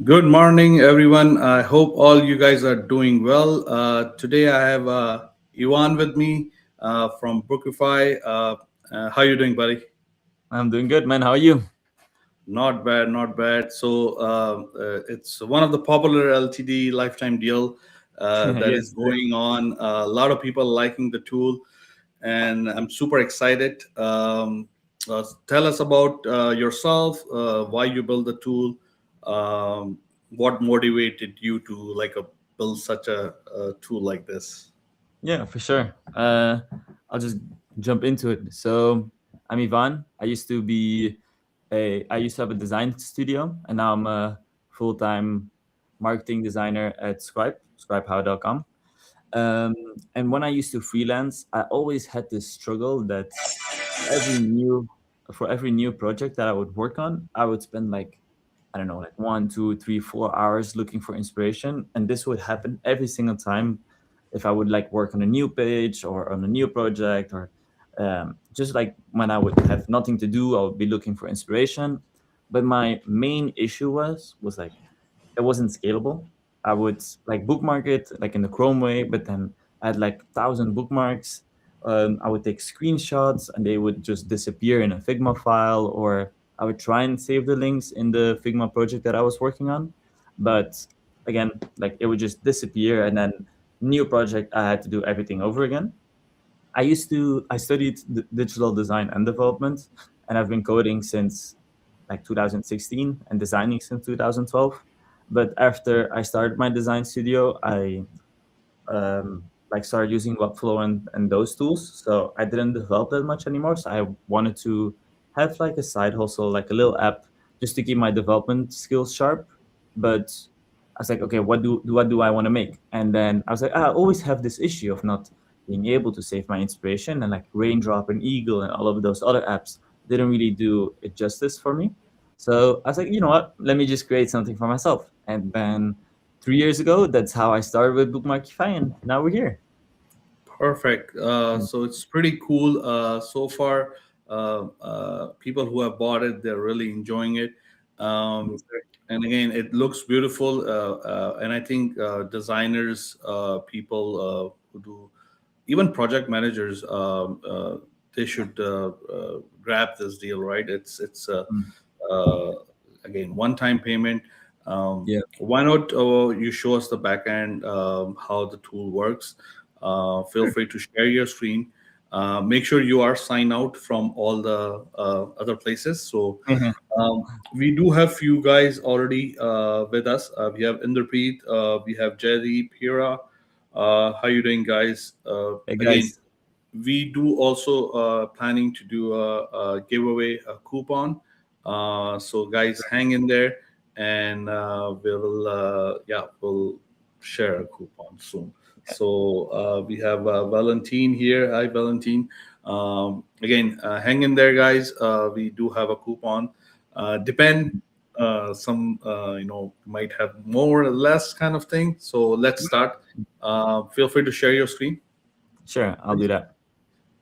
Good morning, everyone. I hope all you guys are doing well. Today I have Ivan with me from Bookify. How you doing, buddy? I'm doing good, man. How are you? Not bad, not bad. It's one of the popular LTD lifetime deal that is Yes, sir. going on. A lot of people liking the tool, and I'm super excited. Tell us about yourself, why you built the tool, what motivated you to build such a tool like this. Yeah, for sure. I'll just jump into it. So I'm Ivan. I used to have a design studio, and now I'm a full-time marketing designer at scribehow.com. Um, and when I used to freelance, I always had this struggle that every new for every new project that I would work on, I would spend like, I don't know, like 1, 2, 3, 4 hours looking for inspiration. And this would happen every single time if I would like work on a new page or on a new project, or just like when I would have nothing to do, I would be looking for inspiration. But my main issue was like it wasn't scalable. I would like bookmark it like in the Chrome way, but then I had like 1,000 bookmarks. I would take screenshots and they would just disappear in a Figma file, or I would try and save the links in the Figma project that I was working on. But again, like it would just disappear, and then new project I had to do everything over again. I studied digital design and development, and I've been coding since like 2016 and designing since 2012. But after I started my design studio, I like started using Webflow and those tools. So I didn't develop that much anymore. So I wanted to have like a side hustle, like a little app, just to keep my development skills sharp. But I was like, okay, what do I want to make? And then I was like, I always have this issue of not being able to save my inspiration, and like Raindrop and Eagle and all of those other apps didn't really do it justice for me. So I was like, you know what? Let me just create something for myself. And then 3 years ago, that's how I started with Bookmarkify, and now we're here. Perfect. So it's pretty cool so far. People who have bought it, they're really enjoying it. Um, Yes, sir. and again, it looks beautiful. And I think designers, people who do, even project managers, they should grab this deal, right? It's Mm. uh, again one-time payment. Yeah. Why not you show us the back end, how the tool works? Feel Sure. free to share your screen. Make sure you are signed out from all the other places. So Mhm. we do have few guys already with us. We have Inderpreet, we have Jerry, Pira. How you doing, guys? Hey Again, guys. we do also planning to do a giveaway, a coupon. So guys, hang in there, and we'll share a coupon soon. So we have Valentine here. Hi, Valentine. Again, hang in there, guys. We do have a coupon. Depend. Some might have more or less kind of thing. So let's start. Feel free to share your screen, Sure, I'll do please. that.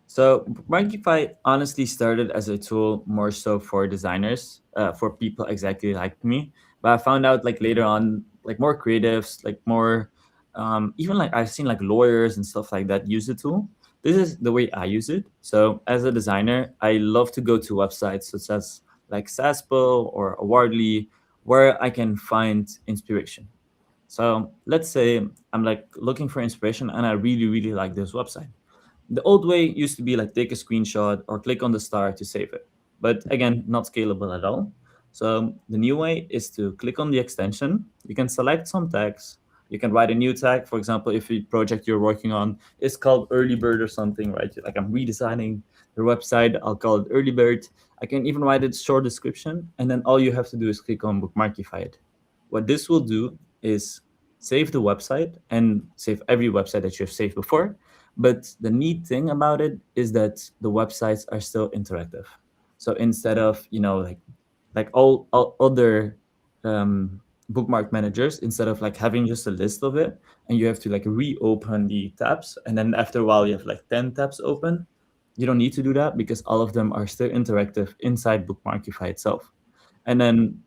So Bookmarkify honestly started as a tool more so for designers, for people exactly like me. But I found out like later on, like more creatives, like more, even like I've seen like lawyers and stuff like that use the tool. This is the way I use it. So as a designer, I love to go to websites such as like Saspo or Awardly, where I can find inspiration. So let's say I'm like looking for inspiration and I really, really like this website. The old way used to be like take a screenshot or click on the star to save it. But again, not scalable at all. So the new way is to click on the extension. You can select some tags. You can write a new tag. For example, if the project you're working on is called Early Bird or something, right? Like I'm redesigning the website, I'll call it Early Bird. I can even write a short description, and then all you have to do is click on Bookmarkify it. What this will do is save the website and save every website that you've saved before. But the neat thing about it is that the websites are still interactive. So instead of, like all other um, bookmark managers, instead of like having just a list of it and you have to like reopen the tabs, and then after a while you have like 10 tabs open, you don't need to do that because all of them are still interactive inside Bookmarkify itself. And then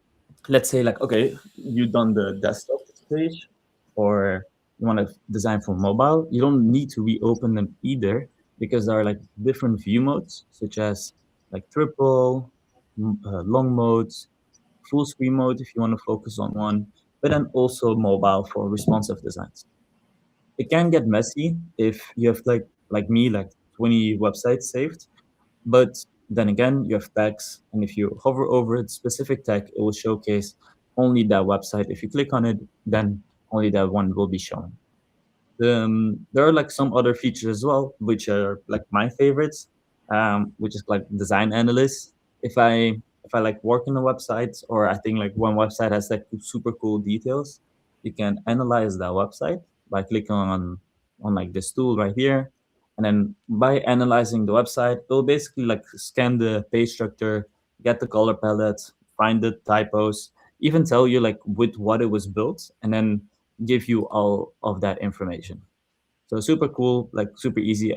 let's say like, okay, you've done the desktop page, or you want to design for mobile, you don't need to reopen them either, because there are like different view modes, such as like triple, long modes, full screen mode if you want to focus on one, but then also mobile for responsive designs. It can get messy if you have like me, like 20 websites saved, but then again, you have tags, and if you hover over a specific tag, it will showcase only that website. If you click on it, then only that one will be shown. There are like some other features as well, which are like my favorites, which is like design analyst. If I like work on a website, or I think like one website has like super cool details, you can analyze that website by clicking on like this tool right here, and then by analyzing the website, it'll basically like scan the page structure, get the color palette, find the typos, even tell you like with what it was built, and then give you all of that information. So super cool, like super easy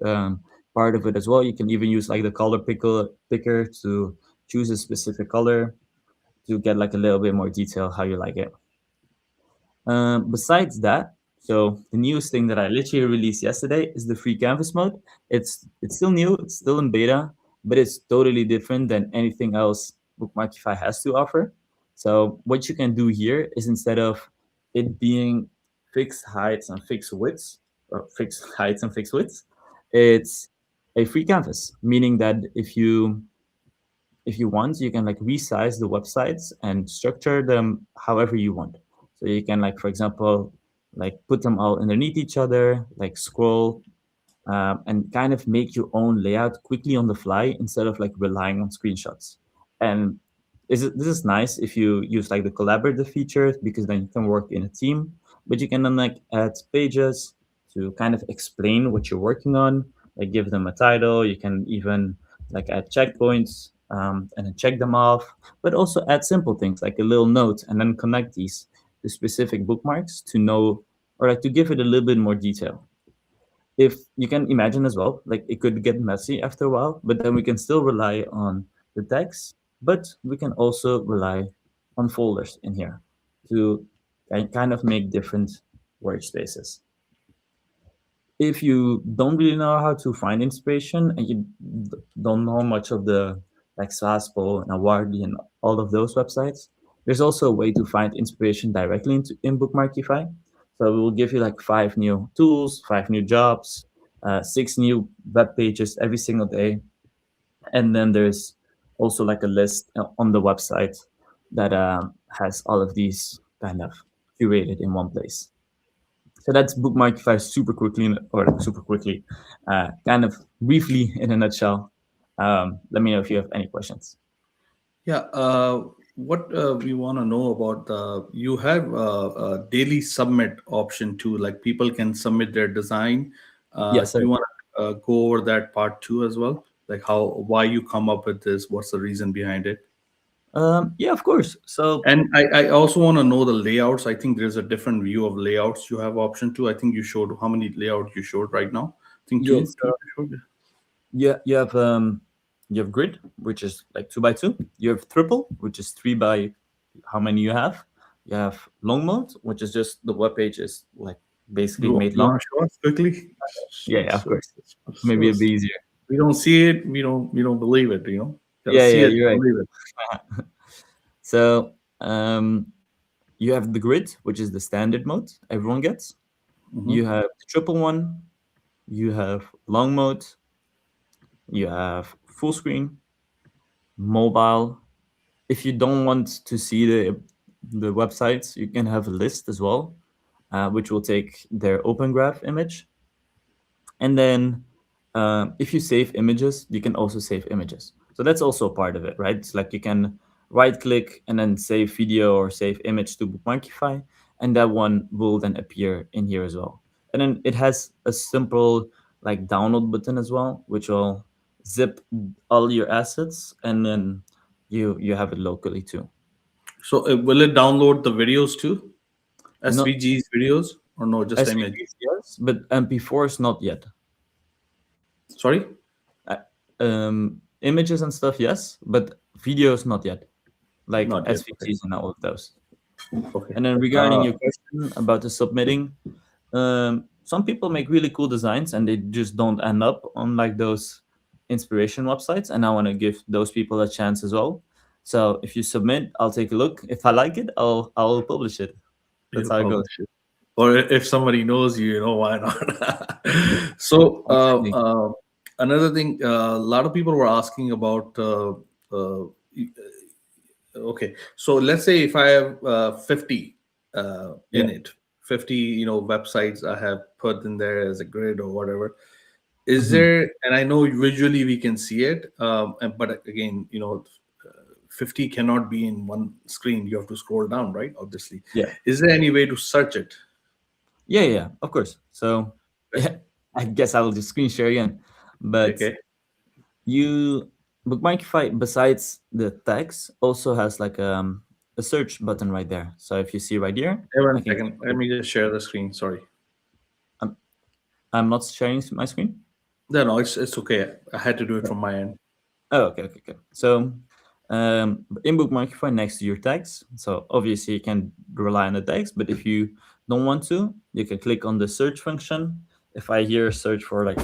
um, part of it as well. You can even use like the color picker to choose a specific color to get like a little bit more detail how you like it. Besides that, so the newest thing that I literally released yesterday is the free canvas mode. It's still new, it's still in beta, but it's totally different than anything else Bookmarkify has to offer. So what you can do here is, instead of it being fixed heights and fixed widths, or fixed heights and fixed widths, it's a free canvas, meaning that if you want, you can like resize the websites and structure them however you want. So you can like, for example, like put them all underneath each other, like scroll, and kind of make your own layout quickly on the fly instead of like relying on screenshots. And this is nice if you use like the collaborative features, because then you can work in a team, but you can then like add pages to kind of explain what you're working on, like give them a title. You can even like add checkpoints, and then check them off, but also add simple things like a little note, and then connect these to specific bookmarks to know, or like to give it a little bit more detail. If you can imagine as well, like it could get messy after a while, but then we can still rely on the text, but we can also rely on folders in here to kind of make different workspaces. If you don't really know how to find inspiration, and you don't know much of the like Saspo and Awardi and all of those websites, there's also a way to find inspiration directly in Bookmarkify. So we will give you like 5 new tools, 5 new jobs, 6 new web pages every single day, and then there's also like a list on the website that has all of these kind of curated in one place. So that's Bookmarkify super quickly, or super quickly, kind of briefly in a nutshell. Let me know if you have any questions. Yeah. What we want to know about the you have a daily submit option too. Like people can submit their design. Yes, Do sir. you want to go over that part too as well? Like how why you come up with this? What's the reason behind it? Yeah, of course. So And I also want to know the layouts. I think there's a different view of layouts. You have option two. I think you showed how many layouts you showed right now. I think yeah, two. so yeah, you have grid, which is like 2 by 2. You have triple, which is 3 by how many you have. You have long mode, which is just the web page is like basically made You long. want to show us quickly? Yeah, Show, yeah, of show, course. show Maybe a us. bit easier. We don't see it. We don't believe it. Gotta Yeah, see yeah, it you're to right. believe it. So you have the grid, which is the standard mode everyone gets. You Hmm. have the triple one, you have long mode, you have full screen, mobile. If you don't want to see the websites, you can have a list as well, which will take their open graph image. And then if you save images, you can also save images. So that's also part of it, right? It's like you can right click and then save video or save image to Bookmarkify, and that one will then appear in here as well. And then it has a simple like download button as well, which will zip all your assets, and then you have it locally too. So will it download the videos too? Not SVG's videos or no? Just image. SVGs, yes, but MP4 is not yet. Sorry. Images and stuff, yes, but videos not yet. like Not yet. Okay. SVGs and all of those. Okay. And then regarding Uh, your question about the submitting, some people make really cool designs and they just don't end up on like those inspiration websites. And I want to give those people a chance as well. So if you submit, I'll take a look. If I like it, I'll publish it. That's you'll how it goes. publish it. Or if somebody knows you, why not? So, Exactly. another thing, a lot of people were asking about. Okay, so let's say if I have 50 in Yeah. it, 50 websites I have put in there as a grid or whatever. Is Hmm. there? And I know visually we can see it, but again, 50 cannot be in one screen. You have to scroll down, right? Obviously, Yeah. is there any way to search it? Yeah. Yeah. Of course. So yeah, I guess I'll just screen share again. But Okay. you Bookmarkify besides the text also has like a search button right there. So if you see right here, Hey, I one can click second. on Let it. me just share the screen. Sorry. I'm, I'm not sharing my screen. No, no, it's okay. I had to do it from my end. Oh, okay, okay, okay. So in Bookmarkify next to your text, so obviously you can rely on the text, but if you don't want to, you can click on the search function. If I here search for like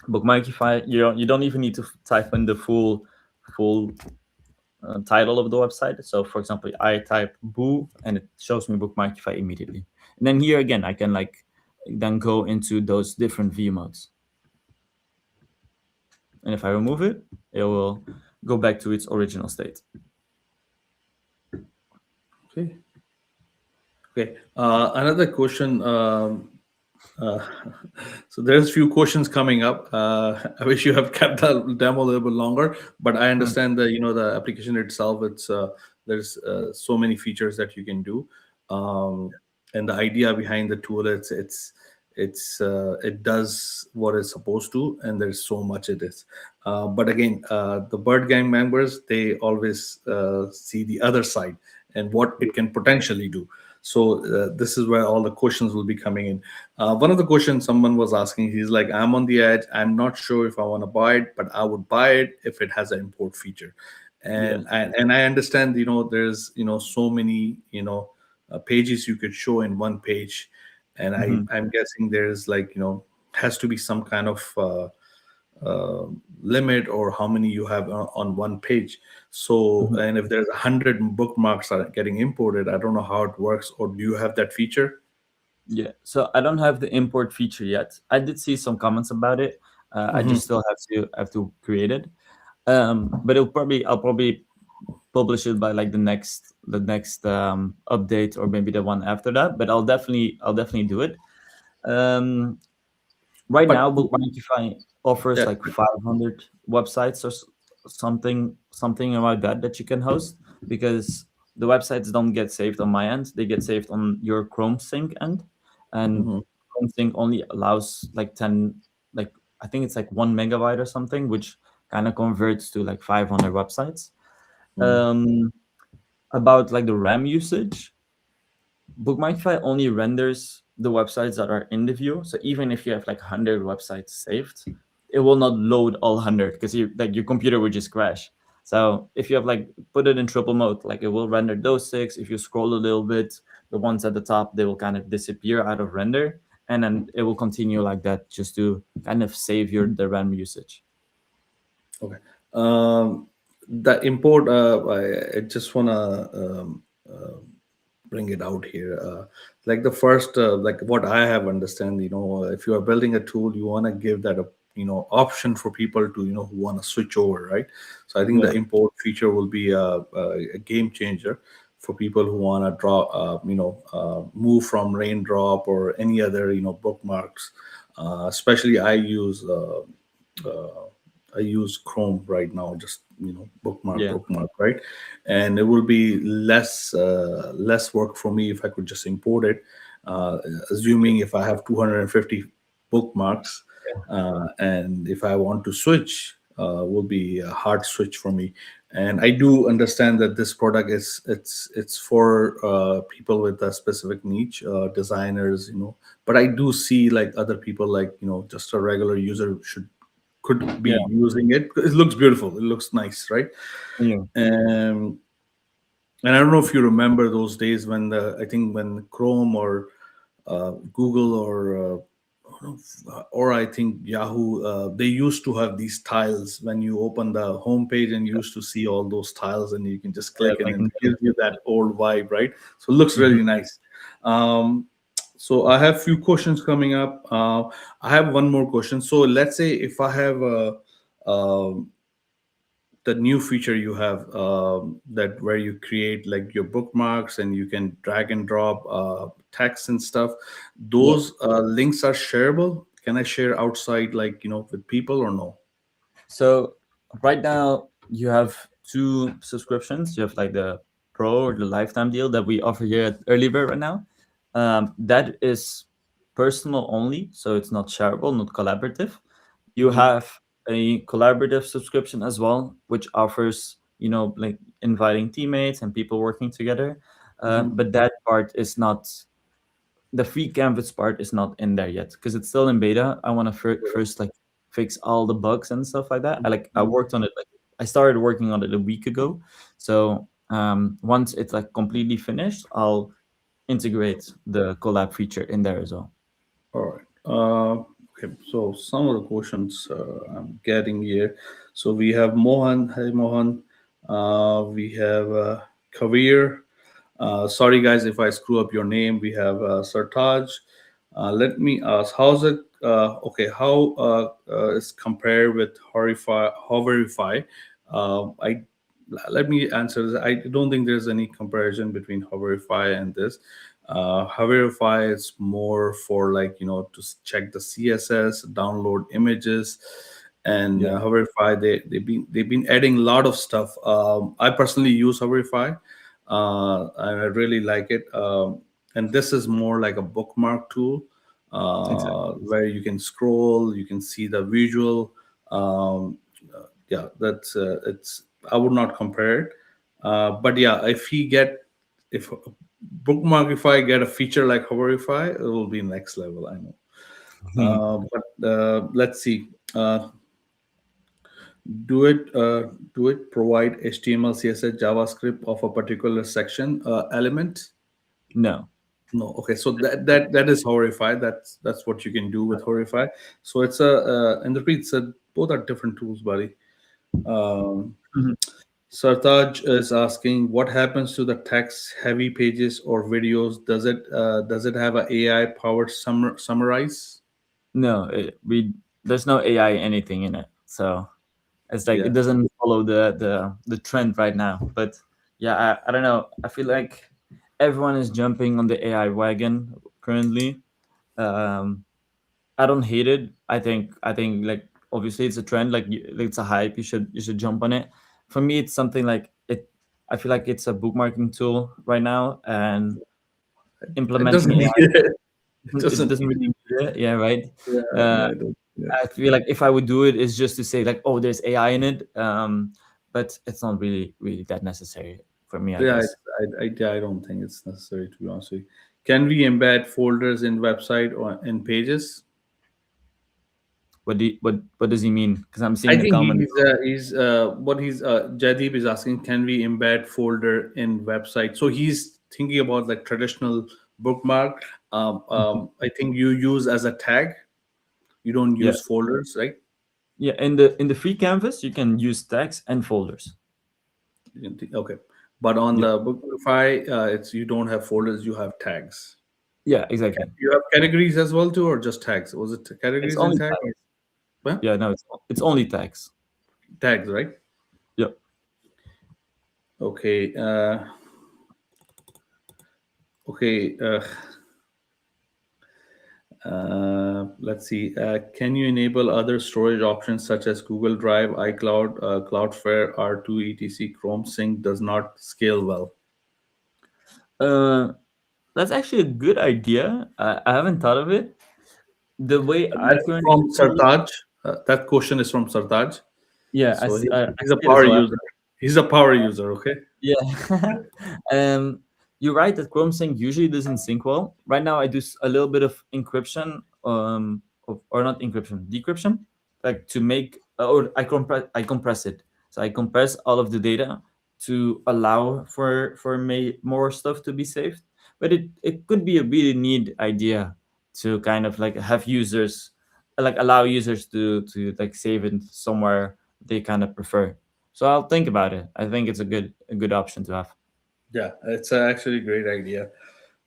Bookmarkify, you don't even need to type in the full title of the website. So for example, I type boo and it shows me Bookmarkify immediately. And then here again, I can like then go into those different view modes. And if I remove it, it will go back to its original state. Okay. Okay. Another question. Uh, so there's few questions coming up. I wish you have kept the demo a little bit longer, but I Hmm. understand that the application itself. There's so many features that you can do, and the idea behind the tool, it does what it's supposed to, and there's so much it is. But again, the Bird Gang members, they always see the other side and what it can potentially do. So this is where all the questions will be coming in. One of the questions someone was asking, he's like, I'm on the edge. I'm not sure if I want to buy it, but I would buy it if it has an import feature. Yeah. And I understand, there's so many pages you could show in one page, and Hmm. I'm guessing there's like has to be some kind of uh, limit or how many you have on one page. So, Hmm. and if there's 100 bookmarks are getting imported, I don't know how it works. Or do you have that feature? Yeah. So I don't have the import feature yet. I did see some comments about it. I Hmm. just still have to create it. But I'll probably publish it by like the next update or maybe the one after that. But I'll definitely do it. Um, right now But Bookmarkify offers yeah, like 500 websites or something about that you can host, because the websites don't get saved on my end, they get saved on your Chrome sync end. And mhm, Chrome sync only allows like 10, like I think it's like 1 megabyte or something, which kind of converts to like 500 websites. mhm. um about like the RAM usage, Bookmarkify only renders the websites that are in the view. So even if you have like 100 websites saved, it will not load all 100 because your computer will just crash. So if you have like put it in triple mode, like it will render those six. If you scroll a little bit, the ones at the top, they will kind of disappear out of render, and then it will continue like that just to kind of save the RAM usage. Okay. Um, the import, I just wanna bring it out here. Like the first, like what I have understand, if you are building a tool, you want to give that a option for people to who want to switch over, right? So I think the Yeah. import feature will be a game changer for people who want to draw, move from Raindrop or any other bookmarks. Especially I use Chrome right now, just Yeah. bookmark, right? And it will be less work for me if I could just import it. Uh, Assuming if I have 250 bookmarks, and if I want to switch, will be a hard switch for me. And I do understand that this product it's for people with a specific niche, designers, But I do see like other people, like just a regular user could be Yeah. using it. It looks beautiful. It looks nice, right? Yeah. Um, And I don't know if you remember those days when I think when Chrome or Google or I think Yahoo, they used to have these tiles when you open the homepage and you used to see all those tiles and you can just Yeah, click and back it in the gives you that old vibe, right? So it looks day. really nice. Um, so I have few questions coming up. I have one more question. So let's say if I have the new feature you have that where you create like your bookmarks and you can drag and drop text and stuff, Yeah. those links are shareable. Can I share outside, like, with people or no? So right now you have two subscriptions. You have like the pro or the lifetime deal that we offer here at Early Bird right now. That is personal only, so it's not shareable, not collaborative. You Hmm. have a collaborative subscription as well, which offers, like inviting teammates and people working together. Hmm. But that part is not, the free canvas part is not in there yet because it's still in beta. I want to first like fix all the bugs and stuff like that. I worked on it, like I started working on it a week ago. So once it's like completely finished, I'll integrate the collab feature in there as well. All right. Okay. So some of the questions I'm getting here. So we have Mohan. Hi, Mohan. We have Kavir. Sorry, guys, if I screw up your name. We have Sartaj. Let me ask, how's it? Okay, how is compared with Hoverify? I Let me answer this. I don't think there's any comparison between Hoverify and this. Hoverify is more for, like, to check the CSS, download images, and Yeah, Hoverify, they've been adding a lot of stuff. I personally use Hoverify, and I really like it. And this is more like a bookmark tool, exactly. where you can scroll, you can see the visual. Yeah, that's it's. I would not compare it, but yeah, if Bookmark, if I get a feature like Hoverify, it will be next level. I know. But let's see. Do it provide HTML, CSS, JavaScript of a particular section element? No. No. Okay, so that is Horify. That's what you can do with Horify. So it's a and the reads both are different tools, buddy. Um, Mhm. Sartaj is asking what happens to the text heavy pages or videos. Does it have a AI powered summarize? No, there's no AI anything in it. So it's like it Yeah. doesn't follow the trend right now. But yeah, I don't know. I feel like everyone is jumping on the AI wagon currently. Um, I don't hate it. I think like obviously it's a trend. Like it's a hype. You should jump on it. For me, it's something like it. I feel like it's a bookmarking tool right now, and It implementing doesn't need AI, it. It it doesn't doesn't need really need it. Yeah, right. Yeah, Uh, no, I don't. Yeah. I feel like if I would do it, it's just to say like, oh, there's AI in it. But it's not really that necessary for me, I Yeah, guess. yeah, I don't think it's necessary, to be honest with you. Can we embed folders in website or in pages? What does he mean? Because I'm I seeing a think comment. Jadip is asking, can we embed folder in website? So he's thinking about like traditional bookmark. I think you use as a tag. You don't Yeah, use folders, right? yeah. In the free canvas, you can use tags and folders. Okay, but on Yeah, the Bookify, it's you don't have folders. You have tags. yeah, exactly. You have categories as well too, or just tags? Was it It's categories and only tag? Or, tags. well, Yeah, no, it's only tags. tags, right? Yeah. Okay. Okay. Let's see. Can you enable other storage options such as Google Drive, iCloud, Cloudflare, R2, etc? Chrome Sync does not scale well. Uh, that's actually a good idea. I haven't thought of it. The way I That's currently from see it, Sartaj. That question is from Sartaj. yeah, So I he's a see it as power well. user. He's a power user. Okay. Yeah. You're right that Chrome Sync usually doesn't sync well. Right now, I do a little bit of encryption, or not encryption, decryption, like to make, or I compress it. So I compress all of the data, to allow for more stuff to be saved, but it could be a really neat idea to kind of like have users, like allow users to like save it somewhere they kind of prefer. So I'll think about it. I think it's a good option to have. Yeah, it's actually a great idea,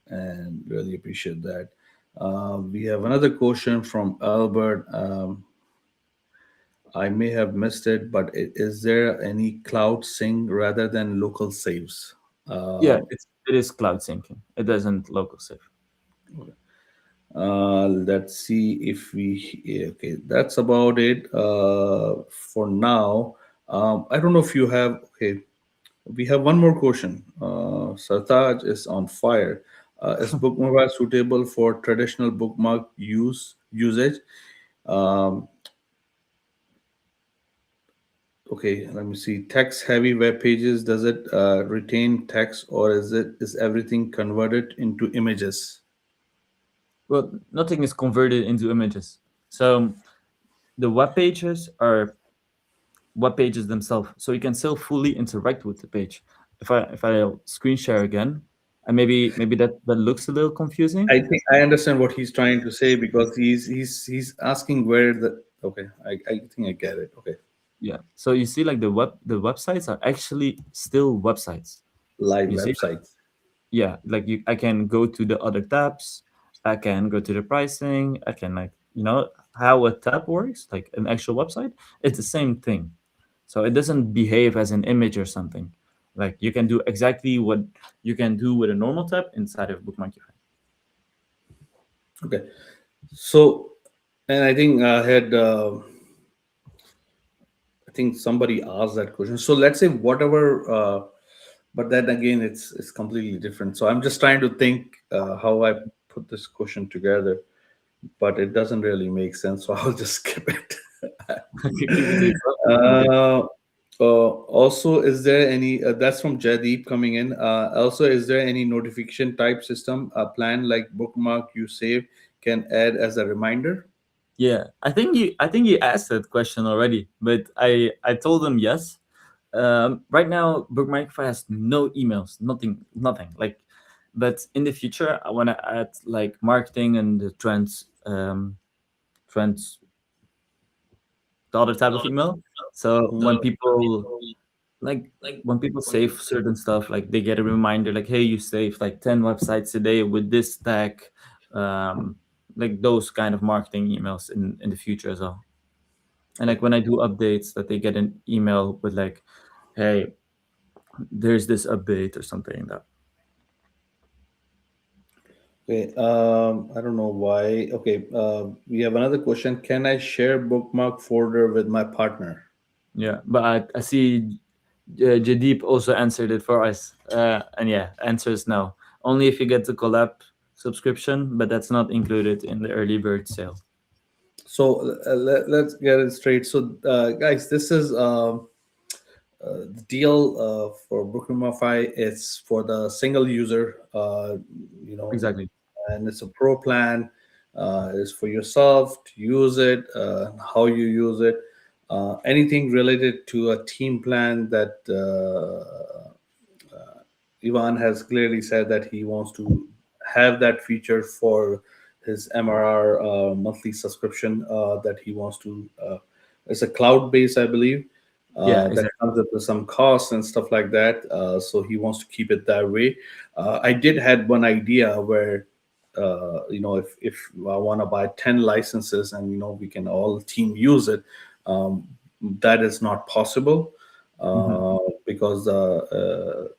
and really appreciate that. We have another question from Albert. I may have missed it, but is there any cloud sync rather than local saves? Yeah, Uh, it is cloud syncing. It doesn't local save. let's see if we. Yeah, okay, that's about it for now. I don't know if you have. Okay, we have one more question. Sartaj is on fire. Is Bookmark suitable for traditional bookmark usage? Um, okay, let me see. Text heavy web pages. Does it retain text, or is everything converted into images? Well, nothing is converted into images. So the web pages are web pages themselves, so you can still fully interact with the page. If I screen share again, and maybe that looks a little confusing. I think I understand what he's trying to say because he's asking where the. Okay, I think I get it. Okay, Yeah. So you see, like the websites are actually still websites. live You see, websites. yeah, like I can go to the other tabs, I can go to the pricing, I can like how a tab works, like an actual website. It's the same thing. So it doesn't behave as an image or something. Like you can do exactly what you can do with a normal tab inside of Bookmarkify. Okay, so and I think I had. I think somebody asked that question. So let's say whatever, but then again, it's completely different. So I'm just trying to think how I put this question together, but it doesn't really make sense. So I'll just skip it. Keep it to yourself. Okay. uh, also, is there any? That's from Jadeep coming in. Also, is there any notification type system plan like bookmark you save can add as a reminder? Yeah, I think you asked that question already, but I told them yes. Right now, Bookmarkify has no emails, nothing. Like, but in the future, I want to add like marketing and the trends, the other type of email. So Mhm. when people save certain stuff, like they get a reminder, like, hey, you saved like 10 websites a day with this tag, um, like those kind of marketing emails in the future as well. And like when I do updates, that they get an email with like, hey, there's this update or something like that. Okay, I don't know why. Okay, we have another question. Can I share bookmark folder with my partner? Yeah, but I see Jadeep also answered it for us. And yeah, answer is no. Only if you get the collab subscription, but that's not included in the early bird sale. So let's get it straight. So, guys, this is the deal for Bookmarkify. It's for the single user, you know, Exactly. and it's a pro plan. It's for yourself to use it, how you use it, anything related to a team plan that Ivan has clearly said that he wants to have that feature for his MRR monthly subscription that he wants to. It's a cloud base, I believe, Yeah, that exactly. comes with some costs and stuff like that. So he wants to keep it that way. I did had one idea where if I want to buy 10 licenses and we can all team use it, um, that is not possible Hmm. because the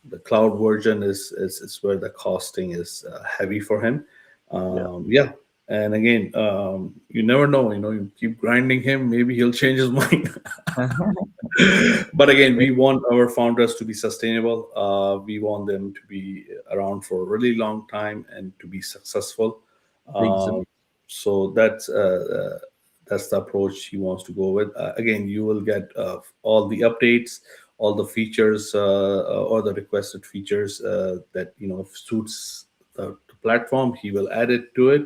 the cloud version is where the costing is heavy for him. Yeah. Yeah, and again, you never know. You keep grinding him, maybe he'll change his mind. But again, we want our founders to be sustainable. We want them to be around for a really long time and to be successful. Thank you so much. Um, so that's the approach he wants to go with. Again, you will get all the updates, all the features, or the requested features that suits the platform. He will add it to it,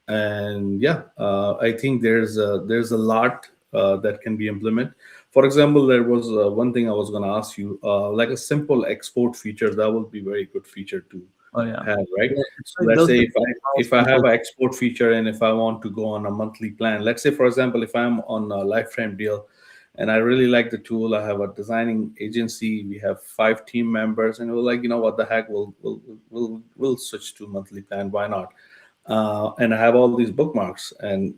and yeah, I think there's a lot that can be implemented. For example, there was one thing I was going to ask you, like a simple export feature. That would be very good feature to Oh yeah. have, right? Yeah, So let's those say are if most I have people. an export feature and if I want to go on a monthly plan, let's say for example, if I'm on a lifetime deal and I really like the tool, I have a designing agency, we have 5 team members, and we're like, you know what the heck, we'll switch to monthly plan. Why not? And I have all these bookmarks, and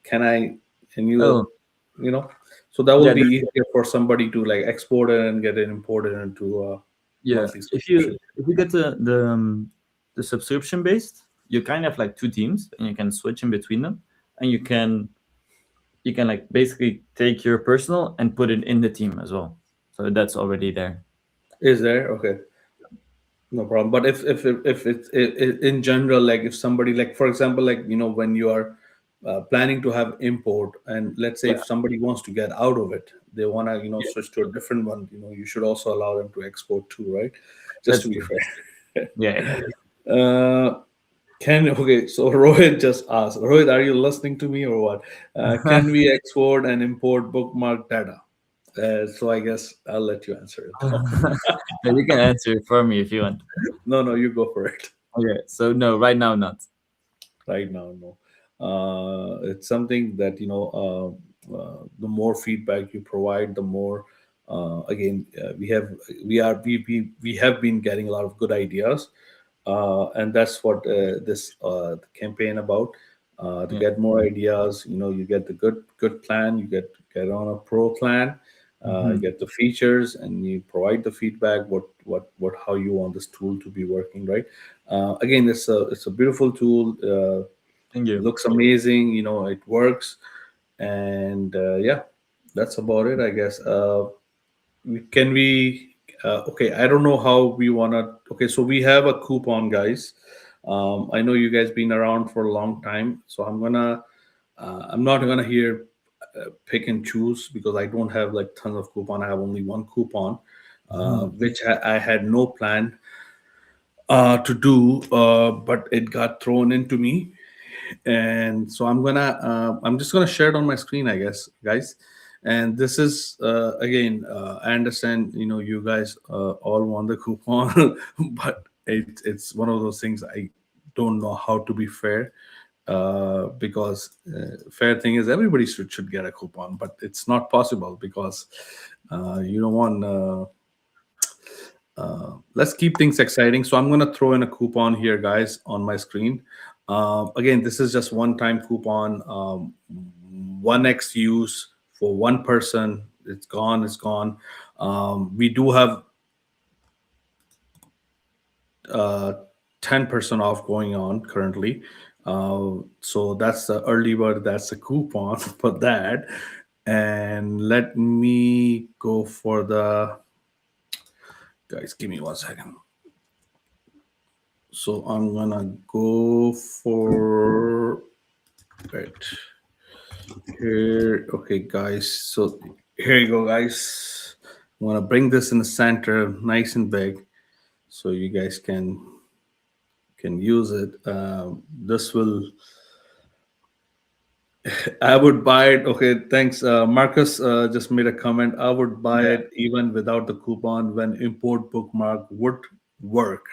can I? And Oh you know, so that will yeah, be easier for somebody to like export it and get it imported into a yeah. monthly If you subscription. if you get the subscription based, you kind of like two teams, and you can switch in between them, and you can like basically take your personal and put it in the team as well. So that's already there. Is there? Okay, no problem. But if it's in general, like if somebody, like for example, like when you are planning to have import, and let's say Yeah. if somebody wants to get out of it, they want to Yeah. switch to a different one. You should also allow them to export too, right? Just That's to be true. fair. Yeah, yeah. Okay, so Rohit just asked, Rohit, are you listening to me or what? Can we export and import bookmark data? So I guess I'll let you answer it though. Yeah, you can answer it for me if you want. No, no, you go for it. Okay, so no, right now not. Right now, no. It's something that the more feedback you provide, the more again we have been getting a lot of good ideas, and that's what this campaign about. To Yeah. get more ideas, you get the good plan, you get on a pro plan, you Hmm. get the features, and you provide the feedback. What how you want this tool to be working, right? Again, it's a beautiful tool. Thank you. Looks amazing. It works, and yeah, that's about it, I guess. Can we? Okay, I don't know how we wanna. Okay, so we have a coupon, guys. I know you guys been around for a long time, so I'm not gonna here pick and choose because I don't have like tons of coupon. I have only one coupon, Mhm. which I had no plan to do, but it got thrown into me, and so I'm just gonna share it on my screen, I guess, guys. And this is again, I understand you guys all want the coupon, but it's one of those things I don't know how to be fair, because fair thing is everybody should get a coupon, but it's not possible because you don't want let's keep things exciting. So I'm going to throw in a coupon here, guys, on my screen. Again, this is just one time coupon, 1x use for one person. It's gone, it's gone. We do have uh, 10% off going on currently. So that's the early bird, that's the coupon for that. And let me go for the, guys, give me 1 second. So I'm gonna go for right here. Okay, guys. So here you go, guys. I'm gonna bring this in the center, nice and big, so you guys can use it. This will. I would buy it. Okay, thanks. Marcus just made a comment. I would buy Yeah. it even without the coupon when import bookmark would work.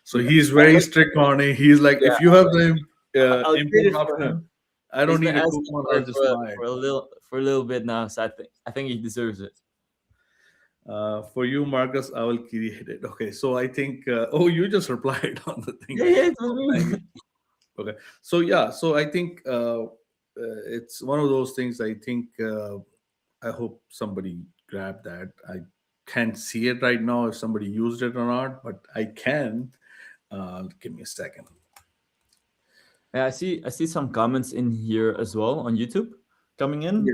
So Yeah. he's very strict on it. He's like, Yeah. if you have the I'll create import it for option, him. I He's don't been need a asking coupon. for I'll it just buy it. for a little bit now, so I think he deserves it. For you, Marcus, I will create it. Okay, so I think. Oh, you just replied on the thing. Yeah, yeah, it was Oh, thank you. me. Okay, so yeah, so I think it's one of those things. I think I hope somebody grabbed that. I can't see it right now if somebody used it or not, but I can. Give me a second. Yeah, I see some comments in here as well on YouTube coming in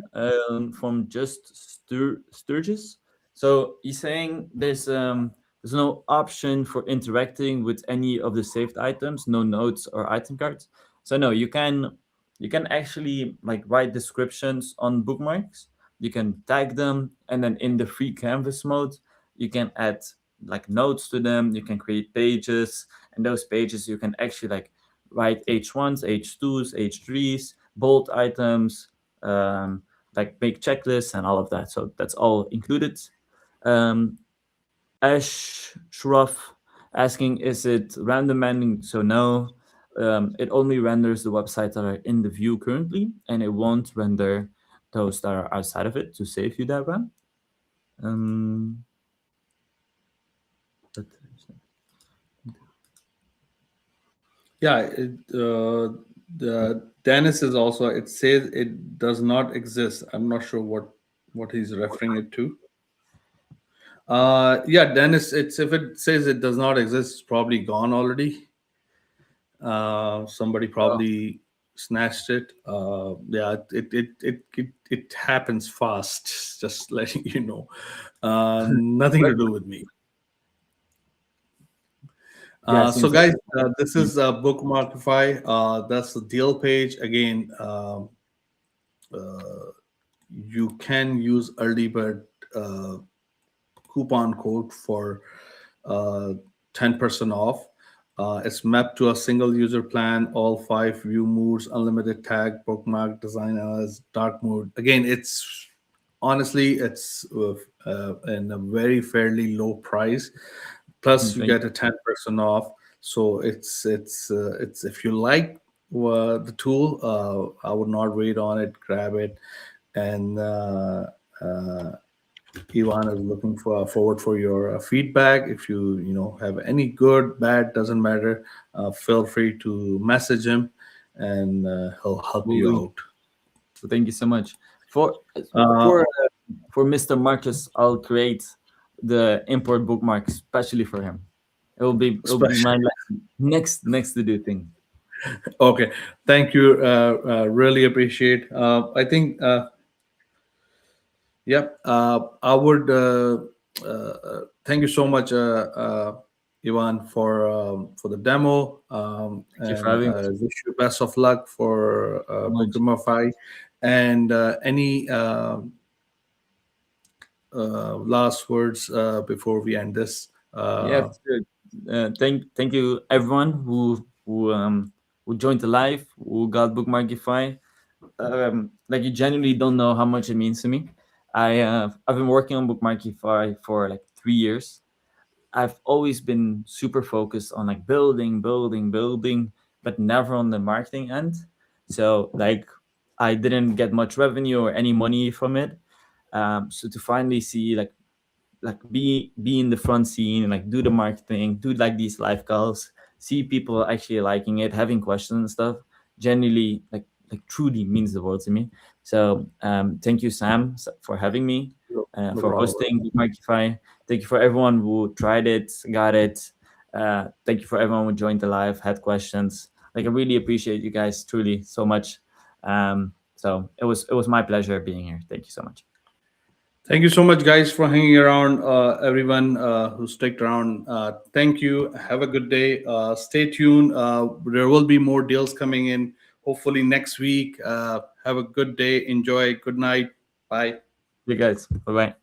from just Sturgis. So he's saying there's no option for interacting with any of the saved items, no notes or item cards. So no, you can actually like write descriptions on bookmarks. You can tag them, and then in the free canvas mode, you can add like notes to them. You can create pages, and those pages you can actually like write H1s, H2s, H3s, bold items, like make checklists and all of that. So that's all included. Um, Ash Shroff asking, is it random ending? So no, it only renders the websites that are in the view currently, and it won't render those that are outside of it to save you that one. But Yeah, the Dennis is also. It says it does not exist. I'm not sure what he's referring it to. Yeah, Dennis. It's if it says it does not exist, it's probably gone already. Somebody oh, probably snatched it. Yeah, it happens fast. Just letting you know. Nothing to regular. do with me. Yeah, So seems like guys, this is Bookmarkify. That's the deal page. Again, you can use early bird coupon code for uh, 10% off. It's mapped to a single user plan, all five view modes, unlimited tag, bookmark, design as dark mode. Again, it's honestly, it's in a very fairly low price. Plus, you thank get a 10% off. So it's if you like the tool, I would not wait on it. Grab it, and uh, Ivan is looking for forward for your feedback. If you have any good, bad, doesn't matter. Feel free to message him, and he'll help will you do. out. So thank you so much for Uh, for uh, for Mr. Marcus. I'll create the import bookmark especially for him. It will be special. my next to do thing. Okay, thank you. Really appreciate. I think. Yep. I would thank you so much, Ivan, for the demo, Thank you for and having me wish you best of luck for so much. Bookify. And any last words before we end this? Yeah, for sure. Thank you everyone who joined the live, who got Bookmarkify. Like you genuinely don't know how much it means to me. I've been working on Bookmarkify for like 3 years. I've always been super focused on like building, but never on the marketing end. So like I didn't get much revenue or any money from it. So to finally see like be in the front scene and like do the marketing, do like these live calls, see people actually liking it, having questions and stuff, genuinely like truly means the world to me. So thank you, Sam, for having me, No, no for problem. hosting Bookmarkify. Thank you for everyone who tried it, got it. Thank you for everyone who joined the live, had questions. Like I really appreciate you guys truly so much. So it was my pleasure being here. Thank you so much. Thank you so much, guys, for hanging around. Everyone who stuck around, thank you. Have a good day. Stay tuned. There will be more deals coming in, hopefully next week. Have a good day. Enjoy. Good night. Bye. You guys, bye bye.